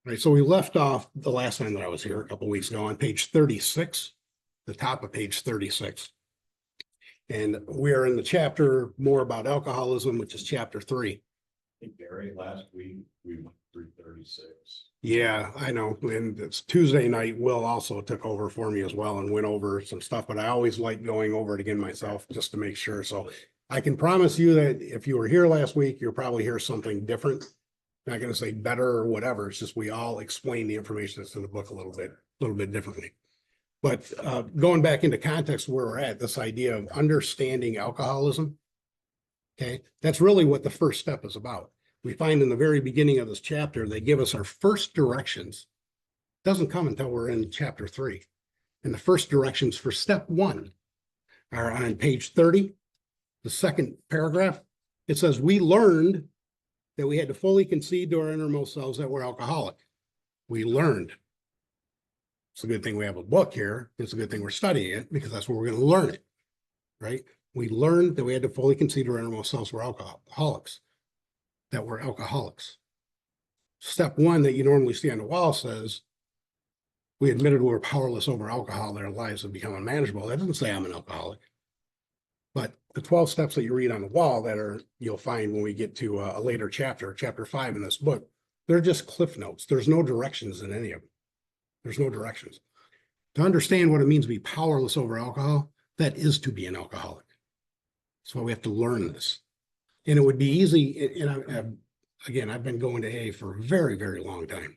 Right, so we left off the last time that I was here a couple of weeks ago on page 36, the top of page 36. And we're in the chapter more about alcoholism, which is chapter 3. I think Barry, last week we went through 36. Yeah, I know. And it's Tuesday night. Will also took over for me as well and went over some stuff, but I always like going over it again myself just to make sure. So I can promise you that if you were here last week, you'll probably hear something different. Not going to say better or whatever. It's just we all explain the information that's in the book a little bit differently. But going back into context where we're at, this idea of understanding alcoholism, okay, that's really what the first step is about. We find in the very beginning of this chapter, they give us our first directions. It doesn't come until we're in chapter 3. And the first directions for step 1 are on page 30, the second paragraph. It says, we learned that we had to fully concede to our innermost selves that we're alcoholic. We learned. It's a good thing we have a book here. It's a good thing we're studying it because that's where we're going to learn it, right? We learned that we had to fully concede to our innermost selves we're alcoholics, that we're alcoholics. Step 1 that you normally see on the wall says, we admitted we were powerless over alcohol, that our lives have become unmanageable. That doesn't say I'm an alcoholic. But the 12 steps that you read on the wall that are, you'll find when we get to a later chapter, chapter 5 in this book, they're just cliff notes. There's no directions in any of them. There's no directions. To understand what it means to be powerless over alcohol, that is to be an alcoholic. That's why we have to learn this. And it would be easy, and again, I've been going to AA for a very, very long time.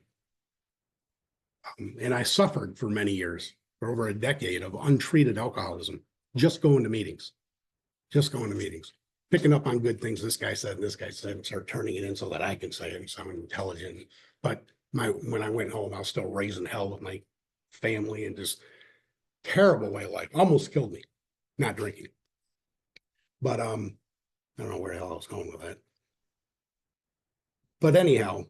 And I suffered for many years, for over a decade of untreated alcoholism, just going to meetings. Picking up on good things this guy said, and this guy said, and start turning it in so that I can say it and sound intelligent. But when I went home, I was still raising hell with my family and just terrible way of life. Almost killed me, not drinking. But I don't know where the hell I was going with that. But anyhow,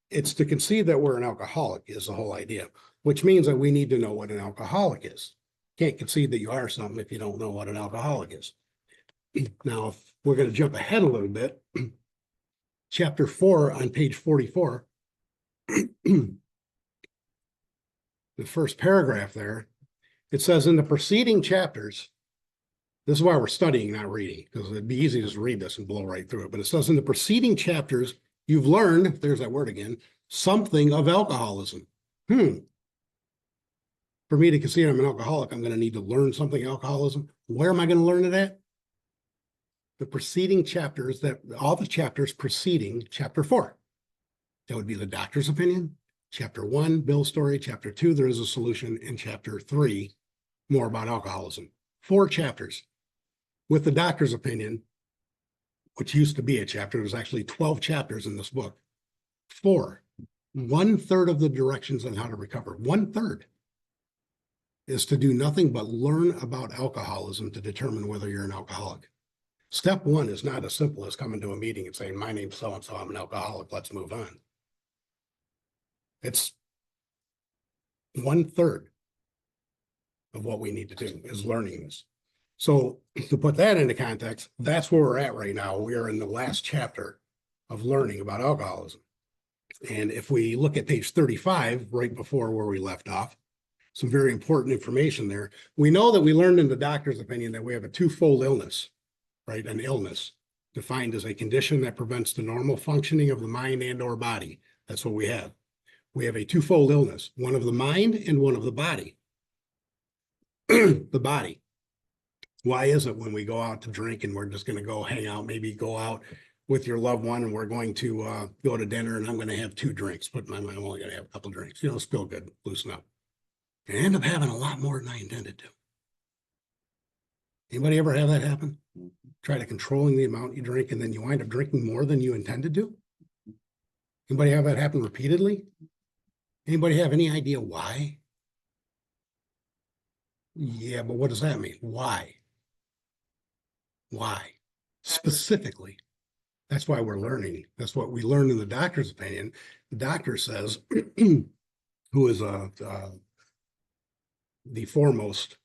it's to concede that we're an alcoholic is the whole idea, which means that we need to know what an alcoholic is. Can't concede that you are something if you don't know what an alcoholic is. Now, if we're going to jump ahead a little bit, chapter 4 on page 44, the first paragraph there, it says in the preceding chapters, this is why we're studying, not reading, because it'd be easy to just read this and blow right through it. But it says in the preceding chapters, you've learned, there's that word again, something of alcoholism. For me to consider I'm an alcoholic, I'm going to need to learn something alcoholism. Where am I going to learn it at? The preceding chapters, that all the chapters preceding chapter 4. That would be the doctor's opinion. Chapter 1, Bill's story. Chapter 2, there is a solution. And chapter 3, more about alcoholism. 4 chapters. With the doctor's opinion, which used to be a chapter, there's actually 12 chapters in this book. 4, 1/3 of the directions on how to recover. 1/3 is to do nothing but learn about alcoholism to determine whether you're an alcoholic. Step 1 is not as simple as coming to a meeting and saying, my name's so-and-so, I'm an alcoholic, let's move on. It's 1/3 of what we need to do is learning this. So to put that into context, that's where we're at right now. We are in the last chapter of learning about alcoholism. And if we look at page 35, right before where we left off, some very important information there. We know that we learned in the doctor's opinion that we have a twofold illness, right? An illness defined as a condition that prevents the normal functioning of the mind and or body. That's what we have. We have a twofold illness, one of the mind and one of the body. The body. Why is it when we go out to drink and we're just going to go hang out, maybe go out with your loved one and we're going to go to dinner and I'm going to have 2 drinks, but I'm only going to have a couple drinks, it's still good, loosen up. And I end up having a lot more than I intended to. Anybody ever have that happen? Try to controlling the amount you drink and then you wind up drinking more than you intended to? Anybody have that happen repeatedly? Anybody have any idea why? Yeah, but what does that mean? Why? Why? Specifically. That's why we're learning. That's what we learned in the doctor's opinion. The doctor says, who is the foremost,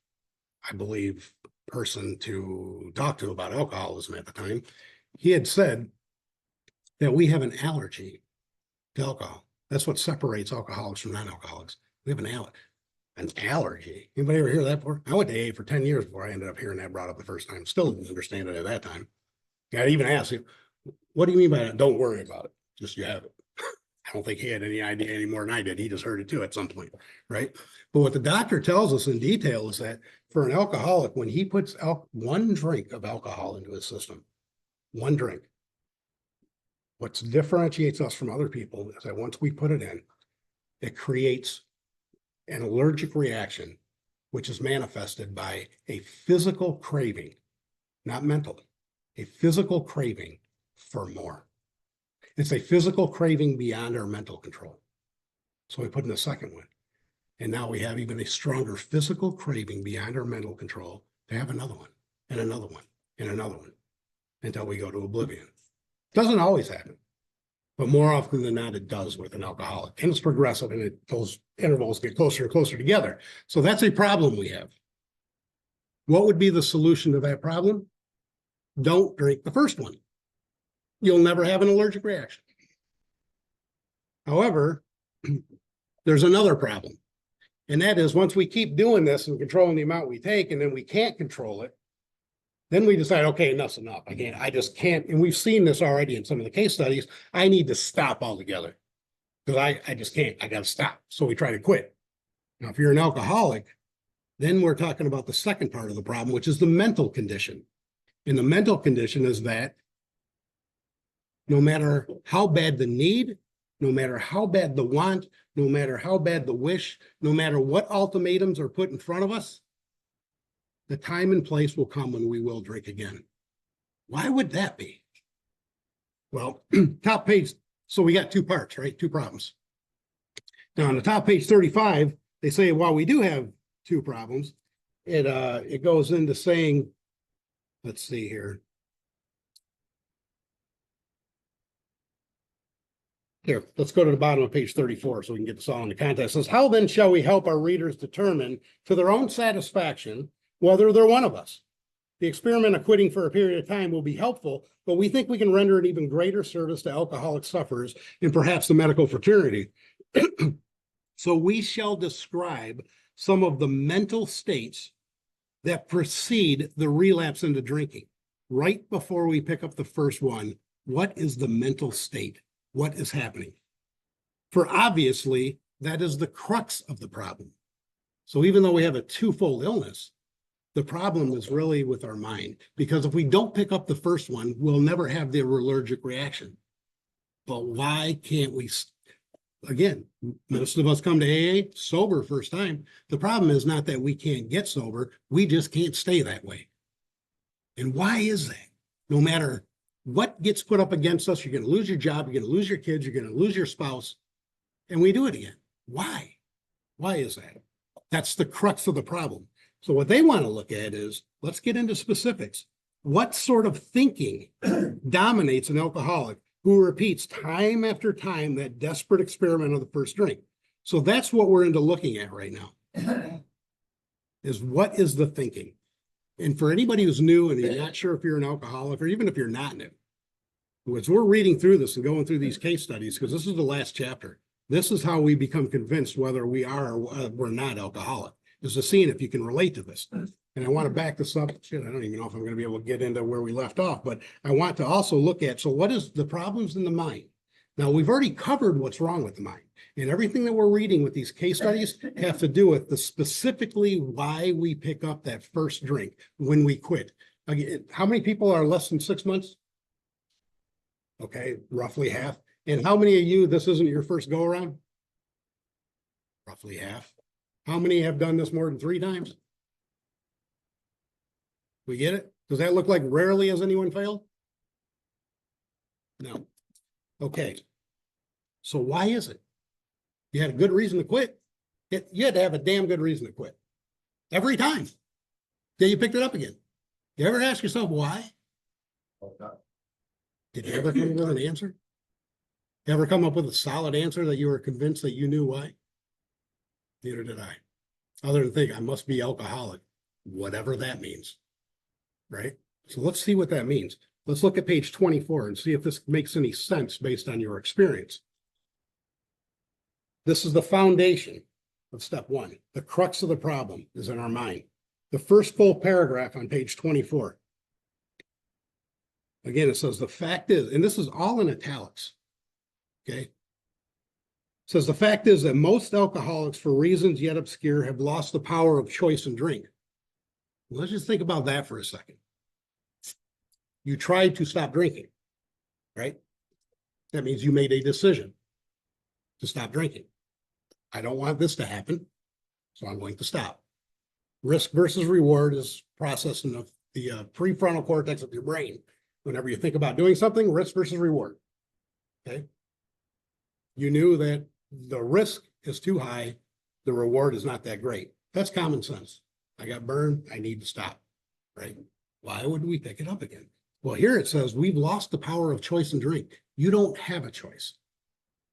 I believe, person to talk to about alcoholism at the time, he had said that we have an allergy to alcohol. That's what separates alcoholics from non-alcoholics. We have an allergy. Anybody ever hear that before? I went to AA for 10 years before I ended up hearing that brought up the first time. Still didn't understand it at that time. I even asked him, what do you mean by that? Don't worry about it. Just you have it. I don't think he had any idea any more than I did. He just heard it too at some point, right? But what the doctor tells us in detail is that for an alcoholic, when he puts one drink of alcohol into his system, one drink, what differentiates us from other people is that once we put it in, it creates an allergic reaction, which is manifested by a physical craving, not mental, a physical craving for more. It's a physical craving beyond our mental control. So we put in the second one. And now we have even a stronger physical craving beyond our mental control to have another one and another one and another one until we go to oblivion. Doesn't always happen, but more often than not, it does with an alcoholic. And it's progressive, and those intervals get closer and closer together. So that's a problem we have. What would be the solution to that problem? Don't drink the first one. You'll never have an allergic reaction. However, there's another problem. And that is once we keep doing this and controlling the amount we take, and then we can't control it, then we decide, okay, enough's enough. I just can't. And we've seen this already in some of the case studies. I need to stop altogether because I just can't. I got to stop. So we try to quit. Now, if you're an alcoholic, then we're talking about the second part of the problem, which is the mental condition. And the mental condition is that no matter how bad the need, no matter how bad the want, no matter how bad the wish, no matter what ultimatums are put in front of us, the time and place will come when we will drink again. Why would that be? Well, top page. So we got two parts, right? Two problems. Now on the top page 35, they say, while we do have two problems, it goes into saying, let's see here. Here, let's go to the bottom of page 34 so we can get this all into context. It says, how then shall we help our readers determine to their own satisfaction whether they're one of us? The experiment of quitting for a period of time will be helpful, but we think we can render an even greater service to alcoholic sufferers and perhaps the medical fraternity. So we shall describe some of the mental states that precede the relapse into drinking. Right before we pick up the first one, what is the mental state? What is happening? For obviously, that is the crux of the problem. So even though we have a twofold illness, the problem is really with our mind, because if we don't pick up the first one, we'll never have the allergic reaction. But why can't we? Again, most of us come to AA sober first time. The problem is not that we can't get sober. We just can't stay that way. And why is that? No matter what gets put up against us, you're going to lose your job, you're going to lose your kids, you're going to lose your spouse, and we do it again. Why? Why is that? That's the crux of the problem. So what they want to look at is, let's get into specifics. What sort of thinking dominates an alcoholic who repeats time after time that desperate experiment of the first drink? So that's what we're into looking at right now, is what is the thinking? And for anybody who's new and you're not sure if you're an alcoholic, or even if you're not in it, as we're reading through this and going through these case studies, because this is the last chapter, this is how we become convinced whether we are or we're not alcoholic, is to see if you can relate to this. And I want to back this up. Shit, I don't even know if I'm going to be able to get into where we left off, but I want to also look at, so what is the problems in the mind? Now, we've already covered what's wrong with the mind, and everything that we're reading with these case studies have to do with the specifically why we pick up that first drink when we quit. Again, how many people are less than 6 months? Okay, roughly half. And how many of you, this isn't your first go around? Roughly half. How many have done this more than 3 times? We get it? Does that look like rarely has anyone failed? No. Okay. So why is it? You had a good reason to quit. You had to have a damn good reason to quit. Every time. Then you picked it up again. You ever ask yourself why? Did you ever come up with an answer? You ever come up with a solid answer that you were convinced that you knew why? Neither did I. Other than think I must be alcoholic, whatever that means. Right? So let's see what that means. Let's look at page 24 and see if this makes any sense based on your experience. This is the foundation of step one. The crux of the problem is in our mind. The first full paragraph on page 24. Again, it says the fact is, and this is all in italics. Okay. It says the fact is that most alcoholics, for reasons yet obscure, have lost the power of choice and drink. Let's just think about that for a second. You tried to stop drinking, right? That means you made a decision to stop drinking. I don't want this to happen, so I'm going to stop. Risk versus reward is processed in the prefrontal cortex of your brain. Whenever you think about doing something, risk versus reward. Okay. You knew that the risk is too high, the reward is not that great. That's common sense. I got burned, I need to stop, right? Why would we pick it up again? Well, here it says we've lost the power of choice and drink. You don't have a choice.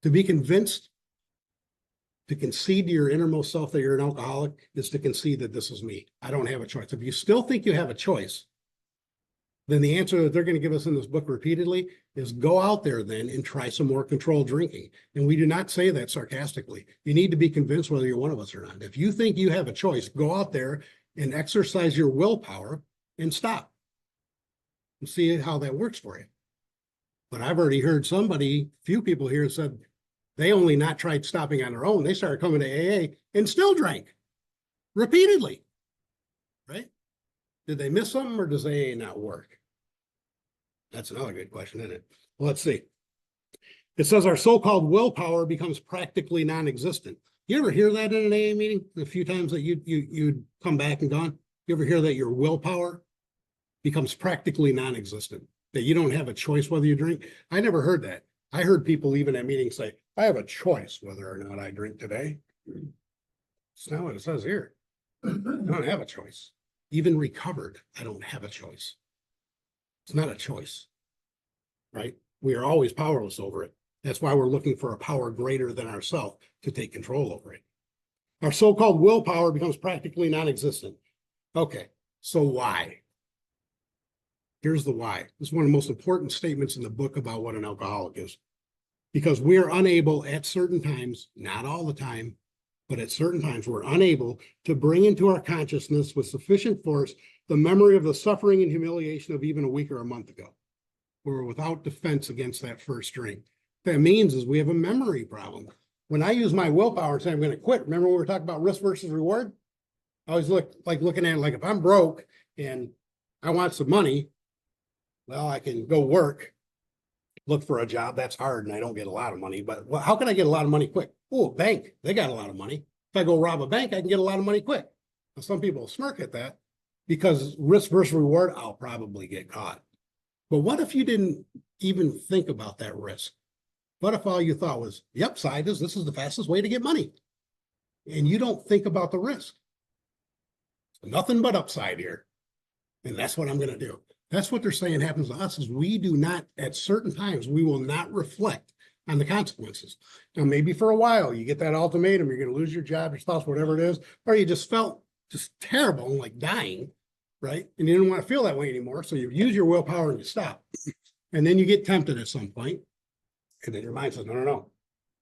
To be convinced, to concede to your innermost self that you're an alcoholic is to concede that this is me. I don't have a choice. If you still think you have a choice, then the answer that they're going to give us in this book repeatedly is go out there then and try some more controlled drinking. And we do not say that sarcastically. You need to be convinced whether you're one of us or not. If you think you have a choice, go out there and exercise your willpower and stop and see how that works for you. But I've already heard few people here said they only not tried stopping on their own. They started coming to AA and still drank repeatedly, right? Did they miss something or does AA not work? That's another good question, isn't it? Well, let's see. It says our so-called willpower becomes practically non-existent. You ever hear that in an AA meeting? A few times that you'd come back and gone. You ever hear that your willpower becomes practically non-existent? That you don't have a choice whether you drink? I never heard that. I heard people even at meetings say, I have a choice whether or not I drink today. It's not what it says here. I don't have a choice. Even recovered, I don't have a choice. It's not a choice, right? We are always powerless over it. That's why we're looking for a power greater than ourselves to take control over it. Our so-called willpower becomes practically non-existent. Okay, so why? Here's the why. This is one of the most important statements in the book about what an alcoholic is. Because we are unable at certain times, not all the time, but at certain times we're unable to bring into our consciousness with sufficient force the memory of the suffering and humiliation of even a week or a month ago. We're without defense against that first drink. What that means is we have a memory problem. When I use my willpower and say I'm going to quit, remember when we were talking about risk versus reward? I always looking at it like if I'm broke and I want some money, well, I can go work, look for a job. That's hard and I don't get a lot of money, but well, how can I get a lot of money quick? Oh, bank, they got a lot of money. If I go rob a bank, I can get a lot of money quick. Now, some people smirk at that because risk versus reward, I'll probably get caught. But what if you didn't even think about that risk? What if all you thought was, the upside is this is the fastest way to get money? And you don't think about the risk. Nothing but upside here. And that's what I'm going to do. That's what they're saying happens to us is we do not, at certain times, we will not reflect on the consequences. Now, maybe for a while, you get that ultimatum, you're going to lose your job, your spouse, whatever it is, or you just felt just terrible, like dying, right? And you didn't want to feel that way anymore. So you use your willpower and you stop. And then you get tempted at some point, and then your mind says, no.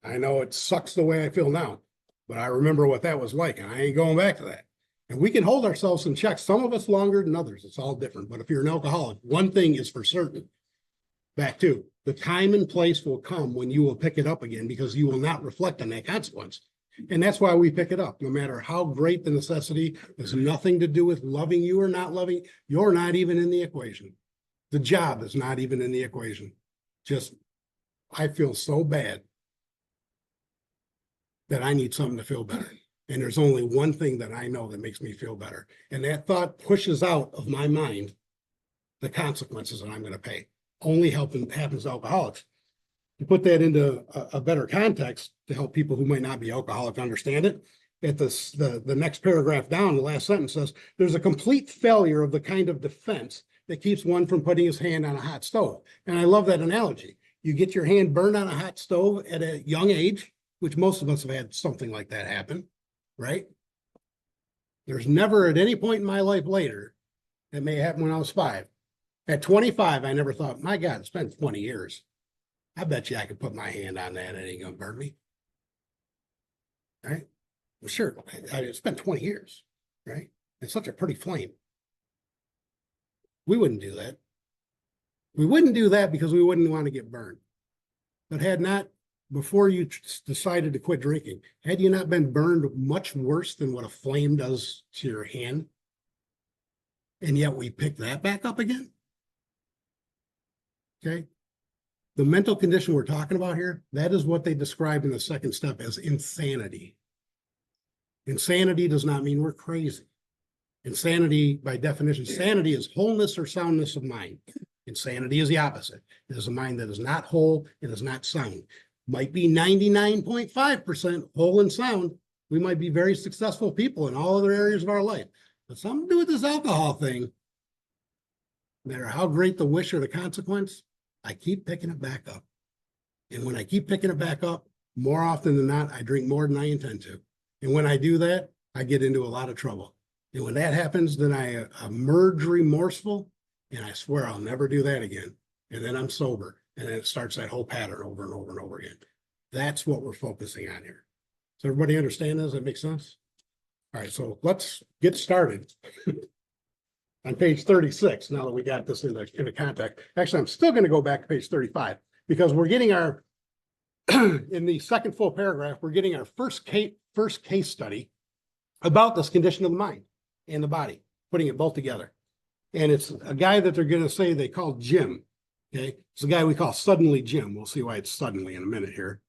I know it sucks the way I feel now, but I remember what that was like, and I ain't going back to that. And we can hold ourselves in check, some of us longer than others. It's all different. But if you're an alcoholic, one thing is for certain. Back to the time and place will come when you will pick it up again because you will not reflect on that consequence. And that's why we pick it up. No matter how great the necessity, there's nothing to do with loving you or not loving. You're not even in the equation. The job is not even in the equation. Just, I feel so bad that I need something to feel better. And there's only one thing that I know that makes me feel better. And that thought pushes out of my mind the consequences that I'm going to pay. Only happens to alcoholics. To put that into a better context to help people who might not be alcoholic understand it, at the next paragraph down, the last sentence says, there's a complete failure of the kind of defense that keeps one from putting his hand on a hot stove. And I love that analogy. You get your hand burned on a hot stove at a young age, which most of us have had something like that happen. Right? There's never at any point in my life later, it may happen when I was 5. At 25, I never thought, my God, it's been 20 years. I bet you I could put my hand on that. It ain't going to burn me. right? Well, sure, it's been 20 years, right? It's such a pretty flame. We wouldn't do that. We wouldn't do that because we wouldn't want to get burned. But had not, before you decided to quit drinking, had you not been burned much worse than what a flame does to your hand, and yet we pick that back up again? Okay. The mental condition we're talking about here, that is what they describe in the second step as insanity. Insanity does not mean we're crazy. Insanity, by definition, sanity is wholeness or soundness of mind. Insanity is the opposite. It is a mind that is not whole, it is not sound. Might be 99.5% whole and sound. We might be very successful people in all other areas of our life. But something to do with this alcohol thing, no matter how great the wish or the consequence, I keep picking it back up. And when I keep picking it back up, more often than not, I drink more than I intend to. And when I do that, I get into a lot of trouble. And when that happens, then I emerge remorseful, and I swear I'll never do that again. And then I'm sober, and then it starts that whole pattern over and over and over again. That's what we're focusing on here. Does everybody understand this? Does that make sense? All right, so let's get started. On page 36, now that we got this into context. Actually, I'm still going to go back to page 35 because we're getting our, in the second full paragraph, we're getting our first case study about this condition of the mind and the body, putting it both together. And it's a guy that they're going to say they call Jim. Okay, it's a guy we call Suddenly Jim. We'll see why it's suddenly in a minute here.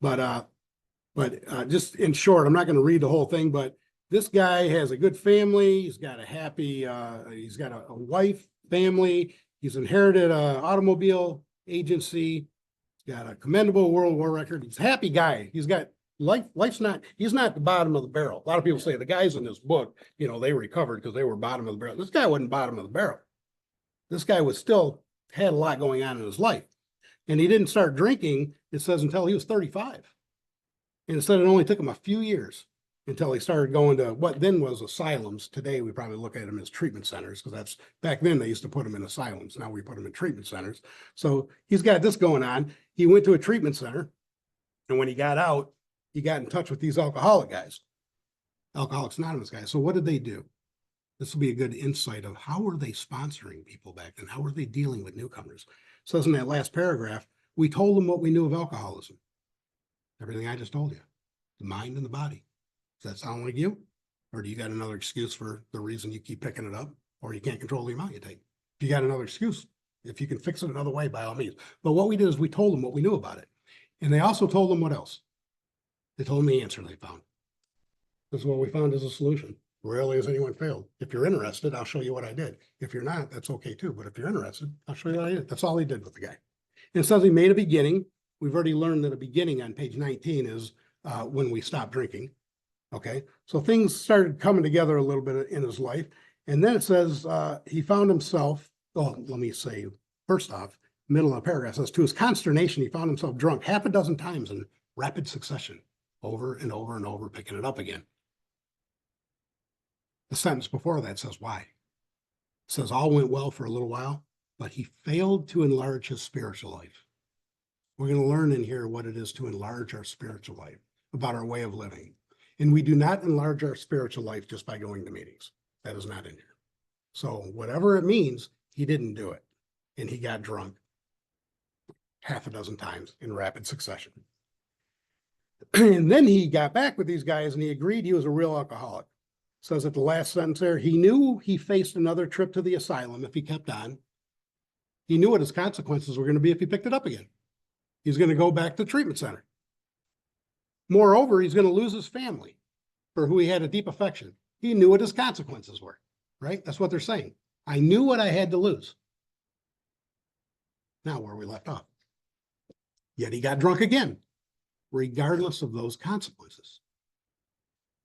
But just in short, I'm not going to read the whole thing, but this guy has a good family. He's got a happy, he's got a wife, family. He's inherited an automobile agency. He's got a commendable World War record. He's a happy guy. He's got life's not, he's not the bottom of the barrel. A lot of people say the guys in this book, you know, they recovered because they were bottom of the barrel. This guy wasn't bottom of the barrel. This guy was still had a lot going on in his life. And he didn't start drinking, it says, until he was 35. And it said it only took him a few years until he started going to what then was asylums. Today, we probably look at them as treatment centers because that's back then they used to put them in asylums. Now we put them in treatment centers. So he's got this going on. He went to a treatment center. And when he got out, he got in touch with these alcoholic guys, Alcoholics Anonymous guys. So what did they do? This will be a good insight of how were they sponsoring people back then? How were they dealing with newcomers? It says in that last paragraph, we told them what we knew of alcoholism. Everything I just told you, the mind and the body. Does that sound like you? Or do you got another excuse for the reason you keep picking it up? Or you can't control the amount you take? If you got another excuse, if you can fix it another way, by all means. But what we did is we told them what we knew about it. And they also told them what else? They told them the answer they found. This is what we found as a solution. Rarely has anyone failed. If you're interested, I'll show you what I did. If you're not, that's okay too. But if you're interested, I'll show you what I did. That's all he did with the guy. And it says he made a beginning. We've already learned that a beginning on page 19 is when we stopped drinking. Okay, so things started coming together a little bit in his life. And then it says he found himself, oh, let me say, first off, middle of the paragraph says, to his consternation, he found himself drunk half a dozen times in rapid succession, over and over and over, picking it up again. The sentence before that says why. It says all went well for a little while, but he failed to enlarge his spiritual life. We're going to learn in here what it is to enlarge our spiritual life, about our way of living. And we do not enlarge our spiritual life just by going to meetings. That is not in here. So whatever it means, he didn't do it. And he got drunk half a dozen times in rapid succession. And then he got back with these guys and he agreed he was a real alcoholic. Says at the last sentence there, he knew he faced another trip to the asylum if he kept on. He knew what his consequences were going to be if he picked it up again. He's going to go back to the treatment center. Moreover, he's going to lose his family for who he had a deep affection. He knew what his consequences were, right? That's what they're saying. I knew what I had to lose. Now where we left off. Yet he got drunk again, regardless of those consequences.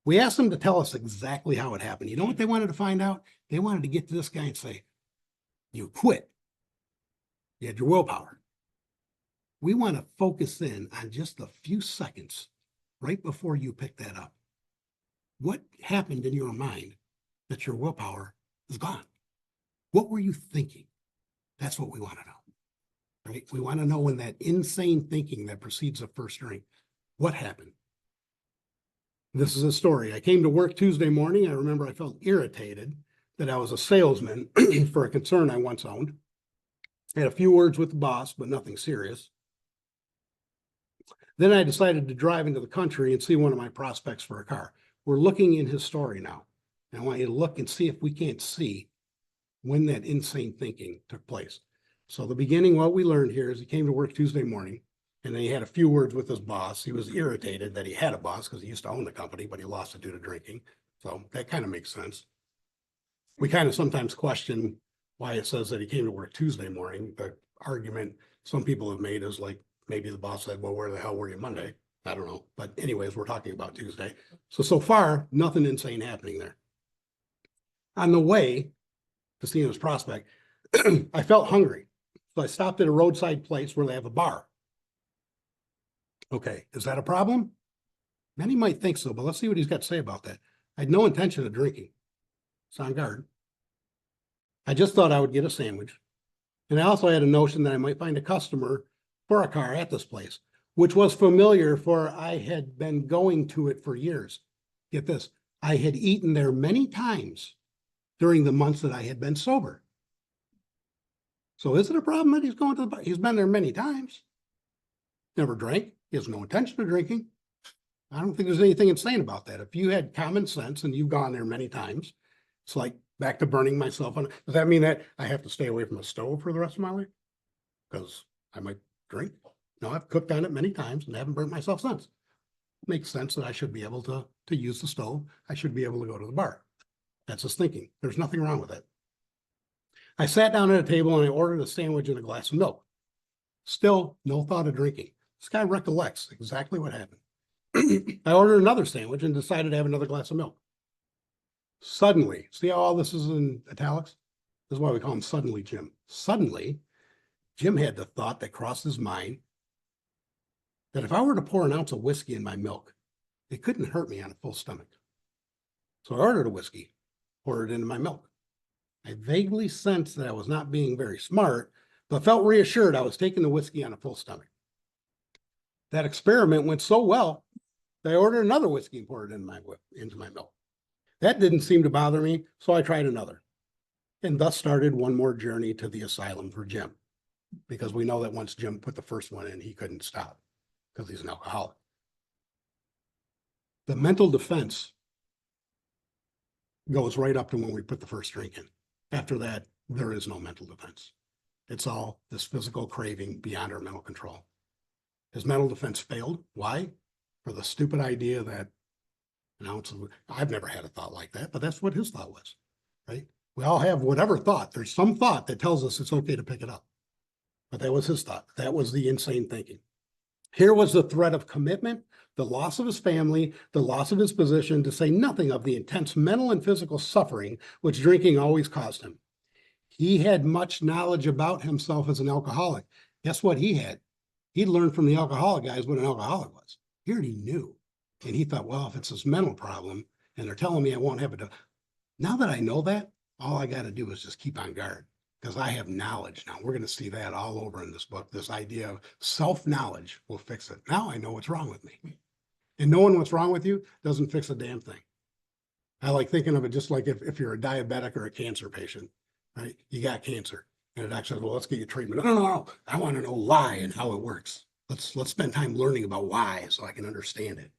We asked them to tell us exactly how it happened. You know what they wanted to find out? They wanted to get to this guy and say, you quit. You had your willpower. We want to focus in on just a few seconds right before you pick that up. What happened in your mind that your willpower is gone? What were you thinking? That's what we want to know, right? We want to know when that insane thinking that precedes the first drink, what happened? This is a story. I came to work Tuesday morning. I remember I felt irritated that I was a salesman for a concern I once owned. I had a few words with the boss, but nothing serious. Then I decided to drive into the country and see one of my prospects for a car. We're looking in his story now. And I want you to look and see if we can't see when that insane thinking took place. So the beginning, what we learned here is he came to work Tuesday morning and then he had a few words with his boss. He was irritated that he had a boss because he used to own the company, but he lost it due to drinking. So that kind of makes sense. We kind of sometimes question why it says that he came to work Tuesday morning. The argument some people have made is like, maybe the boss said, well, where the hell were you Monday? I don't know. But anyways, we're talking about Tuesday. So far, nothing insane happening there. On the way to see his prospect, I felt hungry. So I stopped at a roadside place where they have a bar. Okay, is that a problem? Many might think so, but let's see what he's got to say about that. I had no intention of drinking. It's on guard. I just thought I would get a sandwich. And I also had a notion that I might find a customer for a car at this place, which was familiar, for I had been going to it for years. Get this, I had eaten there many times during the months that I had been sober. So is it a problem that he's going to the bar? He's been there many times. Never drank. He has no intention of drinking. I don't think there's anything insane about that. If you had common sense and you've gone there many times, it's like back to burning myself on. Does that mean that I have to stay away from a stove for the rest of my life? Because I might drink. No, I've cooked on it many times and haven't burnt myself since. Makes sense that I should be able to use the stove. I should be able to go to the bar. That's his thinking. There's nothing wrong with it. I sat down at a table and I ordered a sandwich and a glass of milk. Still, no thought of drinking. This guy recollects exactly what happened. I ordered another sandwich and decided to have another glass of milk. Suddenly, see how all this is in italics? This is why we call him Suddenly Jim. Suddenly, Jim had the thought that crossed his mind that if I were to pour an ounce of whiskey in my milk, it couldn't hurt me on a full stomach. So I ordered a whiskey, poured it into my milk. I vaguely sensed that I was not being very smart, but felt reassured I was taking the whiskey on a full stomach. That experiment went so well that I ordered another whiskey and poured it into my milk. That didn't seem to bother me, so I tried another. And thus started one more journey to the asylum for Jim. Because we know that once Jim put the first one in, he couldn't stop because he's an alcoholic. The mental defense goes right up to when we put the first drink in. After that, there is no mental defense. It's all this physical craving beyond our mental control. His mental defense failed. Why? For the stupid idea that an ounce of, I've never had a thought like that, but that's what his thought was, right? We all have whatever thought. There's some thought that tells us it's okay to pick it up. But that was his thought. That was the insane thinking. Here was the threat of commitment, the loss of his family, the loss of his position, to say nothing of the intense mental and physical suffering which drinking always caused him. He had much knowledge about himself as an alcoholic. Guess what he had? He'd learned from the alcoholic guys what an alcoholic was. He already knew. And he thought, well, if it's this mental problem and they're telling me I won't have it. Now that I know that, all I got to do is just keep on guard because I have knowledge. Now we're going to see that all over in this book. This idea of self-knowledge will fix it. Now I know what's wrong with me. And knowing what's wrong with you doesn't fix a damn thing. I like thinking of it just like if you're a diabetic or a cancer patient, right? You got cancer. And the doctor says, well, let's get you treatment. No. I want to know why and how it works. Let's spend time learning about why so I can understand it.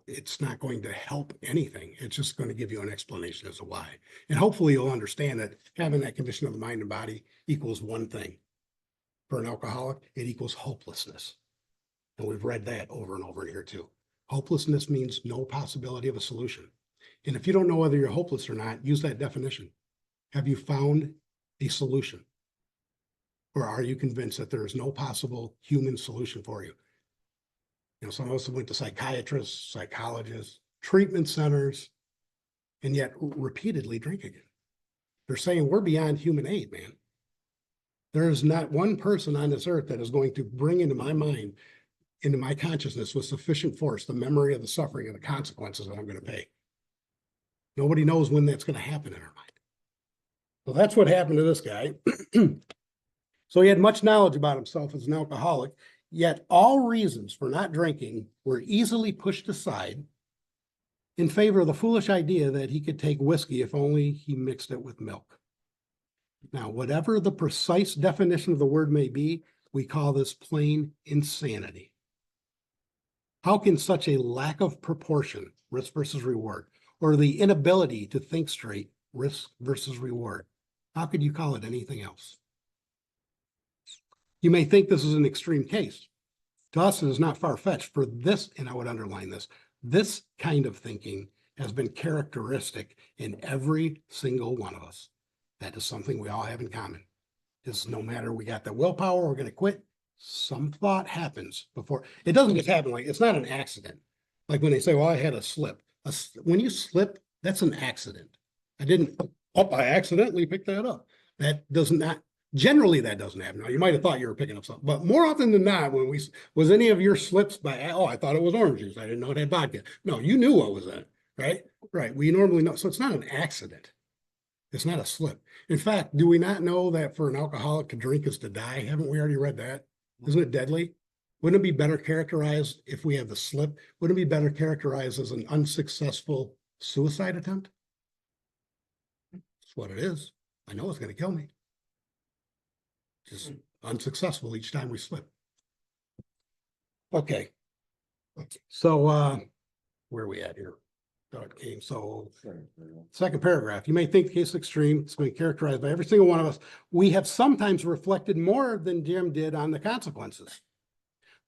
It's not going to help anything. It's just going to give you an explanation as to why. And hopefully you'll understand that having that condition of the mind and body equals one thing. For an alcoholic, it equals hopelessness. And we've read that over and over here too. Hopelessness means no possibility of a solution. And if you don't know whether you're hopeless or not, use that definition. Have you found a solution? Or are you convinced that there is no possible human solution for you? You know, some of us went to psychiatrists, psychologists, treatment centers, and yet repeatedly drink again. They're saying we're beyond human aid, man. There is not one person on this earth that is going to bring into my mind, into my consciousness with sufficient force, the memory of the suffering and the consequences that I'm going to pay. Nobody knows when that's going to happen in our mind. So that's what happened to this guy. So he had much knowledge about himself as an alcoholic, Yet all reasons for not drinking were easily pushed aside in favor of the foolish idea that he could take whiskey if only he mixed it with milk. Now, whatever the precise definition of the word may be, we call this plain insanity. How can such a lack of proportion, risk versus reward, or the inability to think straight, risk versus reward, how could you call it anything else? You may think this is an extreme case. To us, it is not far-fetched for this, and I would underline this kind of thinking has been characteristic in every single one of us. That is something we all have in common. Is no matter we got the willpower, we're going to quit, some thought happens before. It doesn't just happen, like it's not an accident. Like when they say, well, I had a slip. When you slip, that's an accident. I accidentally picked that up. That does not, generally that doesn't happen. Now, you might have thought you were picking up something, but more often than not, was any of your slips by, oh, I thought it was orange juice. I didn't know it had vodka. No, you knew what was in it, right? Right. We normally know. So it's not an accident. It's not a slip. In fact, do we not know that for an alcoholic to drink is to die? Haven't we already read that? Isn't it deadly? Wouldn't it be better characterized if we have the slip? Wouldn't it be better characterized as an unsuccessful suicide attempt? That's what it is. I know it's going to kill me. Just unsuccessful each time we slip. Okay. So where are we at here? Thought came. So second paragraph, you may think the case is extreme. It's been characterized by every single one of us. We have sometimes reflected more than Jim did on the consequences.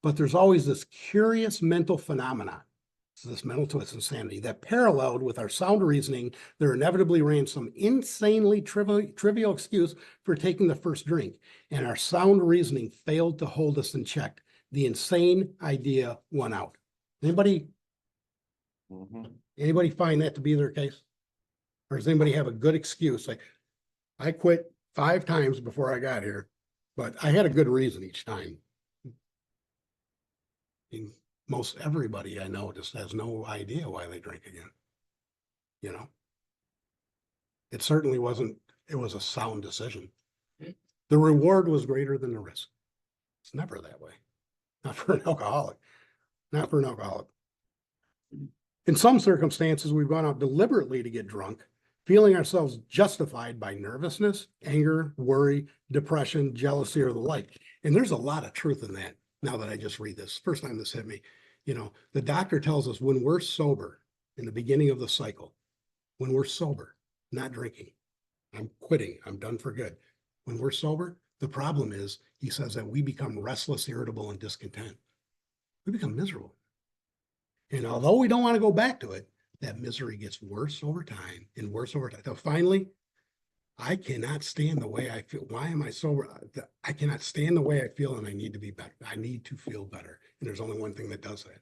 But there's always this curious mental phenomenon. So this mental twist, insanity, that paralleled with our sound reasoning, there inevitably ran some insanely trivial excuse for taking the first drink. And our sound reasoning failed to hold us in check. The insane idea won out. Anybody find that to be their case? Or does anybody have a good excuse? Like, I quit 5 times before I got here, but I had a good reason each time. And most everybody I know just has no idea why they drink again. You know, it certainly wasn't, it was a sound decision. The reward was greater than the risk. It's never that way. Not for an alcoholic. Not for an alcoholic. In some circumstances, we've gone out deliberately to get drunk, feeling ourselves justified by nervousness, anger, worry, depression, jealousy, or the like. And there's a lot of truth in that now that I just read this. First time this hit me. You know, the doctor tells us when we're sober in the beginning of the cycle, when we're sober, not drinking, I'm quitting, I'm done for good. When we're sober, the problem is, he says that we become restless, irritable, and discontent. We become miserable. And although we don't want to go back to it, that misery gets worse over time and worse over time. So finally, I cannot stand the way I feel. Why am I sober? I cannot stand the way I feel, and I need to be better. I need to feel better. And there's only one thing that does that.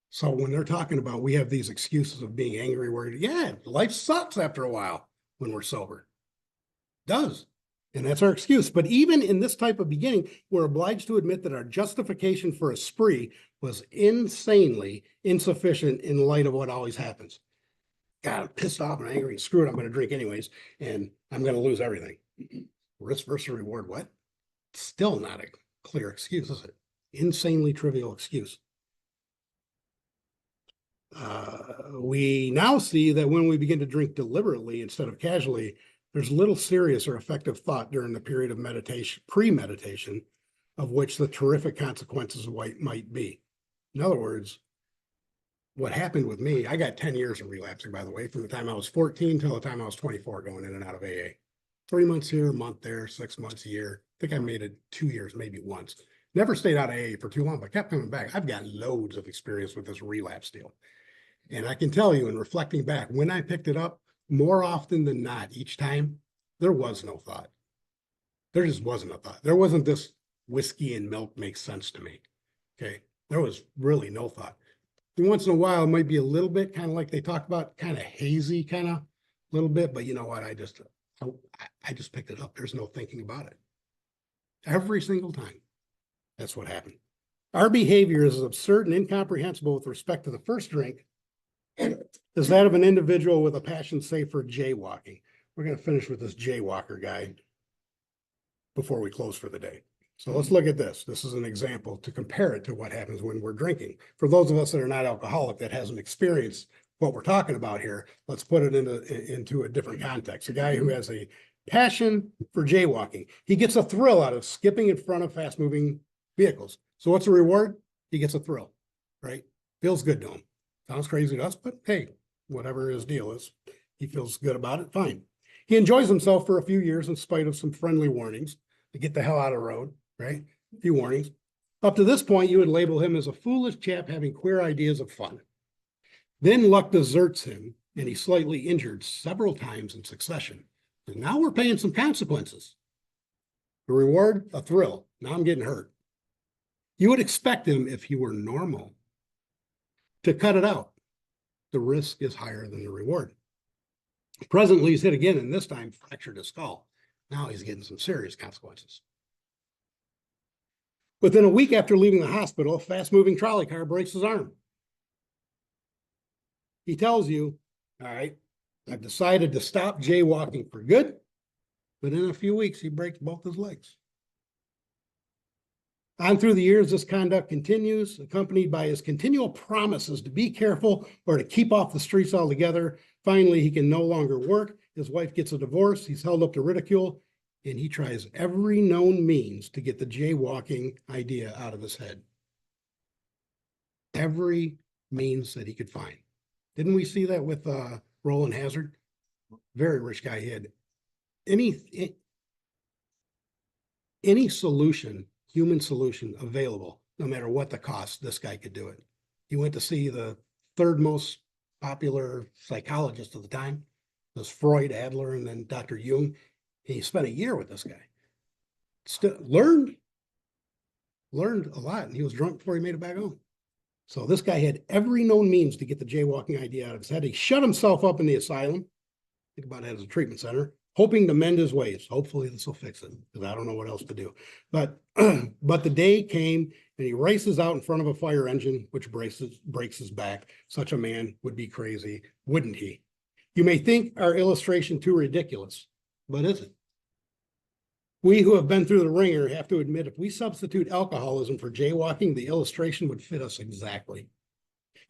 So when they're talking about, we have these excuses of being angry, worried, yeah, life sucks after a while when we're sober. It does. And that's our excuse. But even in this type of beginning, we're obliged to admit that our justification for a spree was insanely insufficient in light of what always happens. God, I'm pissed off and angry and screw it, I'm going to drink anyways, and I'm going to lose everything. Risk versus reward, what? Still not a clear excuse, is it? Insanely trivial excuse. We now see that when we begin to drink deliberately instead of casually, there's little serious or effective thought during the period of meditation, pre-meditation, of which the terrific consequences might be. In other words, what happened with me, I got 10 years of relapsing, by the way, from the time I was 14 till the time I was 24, going in and out of AA. 3 months here, a month there, 6 months a year. I think I made it 2 years, maybe once. Never stayed out of AA for too long, but kept coming back. I've got loads of experience with this relapse deal. And I can tell you, in reflecting back, when I picked it up, more often than not, each time, there was no thought. There just wasn't a thought. There wasn't this whiskey and milk makes sense to me. Okay. There was really no thought. And once in a while, it might be a little bit kind of like they talk about, kind of hazy, kind of little bit, but you know what? I just picked it up. There's no thinking about it. Every single time. That's what happened. Our behavior is absurd and incomprehensible with respect to the first drink is that of an individual with a passion, say, for jaywalking. We're going to finish with this jaywalker guy before we close for the day. So let's look at this. This is an example to compare it to what happens when we're drinking. For those of us that are not alcoholic, that hasn't experienced what we're talking about here, let's put it into a different context. A guy who has a passion for jaywalking. He gets a thrill out of skipping in front of fast-moving vehicles. So what's the reward? He gets a thrill, right? Feels good to him. Sounds crazy to us, but hey, whatever his deal is, he feels good about it, fine. He enjoys himself for a few years in spite of some friendly warnings to get the hell out of the road, right? A few warnings. Up to this point, you would label him as a foolish chap having queer ideas of fun. Then luck deserts him, and he's slightly injured several times in succession. And now we're paying some consequences. The reward, a thrill. Now I'm getting hurt. You would expect him, if he were normal, to cut it out. The risk is higher than the reward. Presently, he's hit again, and this time fractured his skull. Now he's getting some serious consequences. Within a week after leaving the hospital, a fast-moving trolley car breaks his arm. He tells you, all right, I've decided to stop jaywalking for good, but in a few weeks, he breaks both his legs. On through the years, this conduct continues, accompanied by his continual promises to be careful or to keep off the streets altogether. Finally, he can no longer work. His wife gets a divorce. He's held up to ridicule, and he tries every known means to get the jaywalking idea out of his head. Every means that he could find. Didn't we see that with Roland Hazard? Very rich guy. He had any solution, human solution available, no matter what the cost, this guy could do it. He went to see the third most popular psychologist of the time. It was Freud, Adler, and then Dr. Jung. He spent a year with this guy. Still learned a lot, and he was drunk before he made it back home. So this guy had every known means to get the jaywalking idea out of his head. He shut himself up in the asylum. Think about it as a treatment center, hoping to mend his ways. Hopefully this will fix it, because I don't know what else to do. But the day came, and he races out in front of a fire engine, which breaks his back. Such a man would be crazy, wouldn't he? You may think our illustration too ridiculous, but is it? We who have been through the ringer have to admit, if we substitute alcoholism for jaywalking, the illustration would fit us exactly.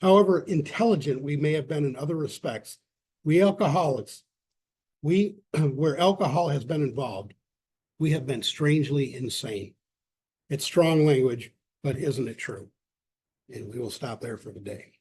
However intelligent we may have been in other respects, we alcoholics, where alcohol has been involved, we have been strangely insane. It's strong language, but isn't it true? And we will stop there for the day.